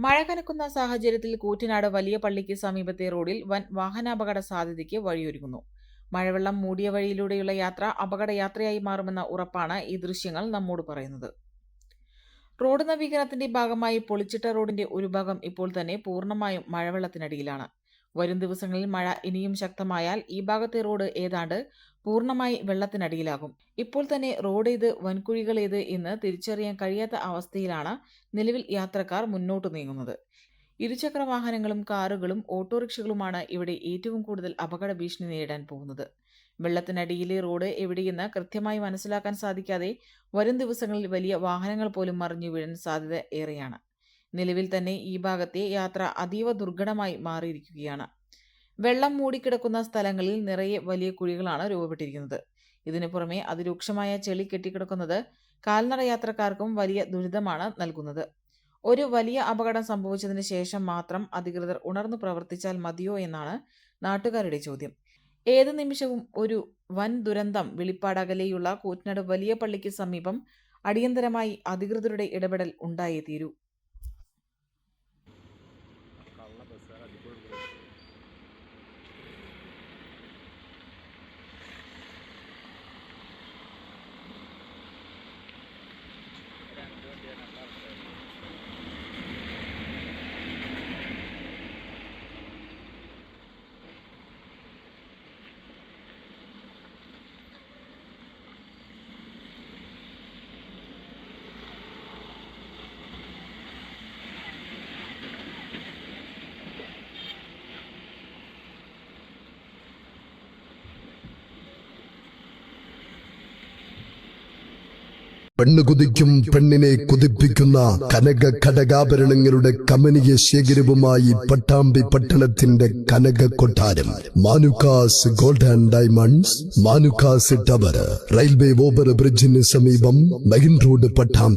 മഴ കനക്കുന്ന സാഹചര്യത്തിൽ കൂറ്റനാട് വലിയ പള്ളിക്ക് സമീപത്തെ റോഡിൽ വൻ വാഹനാപകട സാധ്യതയ്ക്ക് വഴിയൊരുങ്ങുന്നു. മഴവെള്ളം മൂടിയ വഴിയിലൂടെയുള്ള യാത്ര അപകടയാത്രയായി മാറുമെന്ന ഉറപ്പാണ് ഈ ദൃശ്യങ്ങൾ നമ്മോട് പറയുന്നത്. റോഡ് നവീകരണത്തിന്റെ ഭാഗമായി പൊളിച്ചിട്ട റോഡിന്റെ ഒരു ഭാഗം ഇപ്പോൾ തന്നെ പൂർണ്ണമായും മഴവെള്ളത്തിനടിയിലാണ്. വരും ദിവസങ്ങളിൽ മഴ ഇനിയും ശക്തമായാൽ ഈ ഭാഗത്തെ റോഡ് ഏതാണ്ട് പൂർണ്ണമായി വെള്ളത്തിനടിയിലാകും. ഇപ്പോൾ തന്നെ റോഡ് ഏത്, വൻകുഴികൾ ഏത് എന്ന് തിരിച്ചറിയാൻ കഴിയാത്ത അവസ്ഥയിലാണ് നിലവിൽ യാത്രക്കാർ മുന്നോട്ട് നീങ്ങുന്നത്. ഇരുചക്ര വാഹനങ്ങളും കാറുകളും ഓട്ടോറിക്ഷകളുമാണ് ഇവിടെ ഏറ്റവും കൂടുതൽ അപകട ഭീഷണി നേരിടാൻ പോകുന്നത്. വെള്ളത്തിനടിയിലെ റോഡ് എവിടെയെന്ന് കൃത്യമായി മനസ്സിലാക്കാൻ സാധിക്കാതെ വരും ദിവസങ്ങളിൽ വലിയ വാഹനങ്ങൾ പോലും മറിഞ്ഞു വീഴാൻ സാധ്യത ഏറെയാണ്. നിലവിൽ തന്നെ ഈ ഭാഗത്തെ യാത്ര അതീവ ദുർഘടമായി മാറിയിരിക്കുകയാണ്. വെള്ളം മൂടിക്കിടക്കുന്ന സ്ഥലങ്ങളിൽ നിറയെ വലിയ കുഴികളാണ് രൂപപ്പെട്ടിരിക്കുന്നത്. ഇതിനു പുറമെ അതിരൂക്ഷമായ ചെളി കെട്ടിക്കിടക്കുന്നത് കാൽനട യാത്രക്കാർക്കും വലിയ ദുരിതമാണ് നൽകുന്നത്. ഒരു വലിയ അപകടം സംഭവിച്ചതിന് ശേഷം മാത്രം അധികൃതർ ഉണർന്നു പ്രവർത്തിച്ചാൽ മതിയോ എന്നാണ് നാട്ടുകാരുടെ ചോദ്യം. ഏത് നിമിഷവും ഒരു വൻ ദുരന്തം വെളിപ്പാടകലെയുള്ള കൂറ്റനാട് വലിയ പള്ളിക്ക് സമീപം അടിയന്തരമായി അധികൃതരുടെ ഇടപെടൽ ഉണ്ടായേ തീരൂ. പെണ്ണ് കുതിക്കും പെണ്ണിനെ കുതിപ്പിക്കുന്ന കനക ഘടകാഭരണങ്ങളുടെ കമനീയ ശേഖരവുമായി പട്ടാമ്പി പട്ടണത്തിന്റെ കനക കൊട്ടാരം Manukkas gold and diamonds, Manukkas tower, railway over ബ്രിഡ്ജിന് സമീപം മെയിൻ റോഡ്, പട്ടാമ്പി.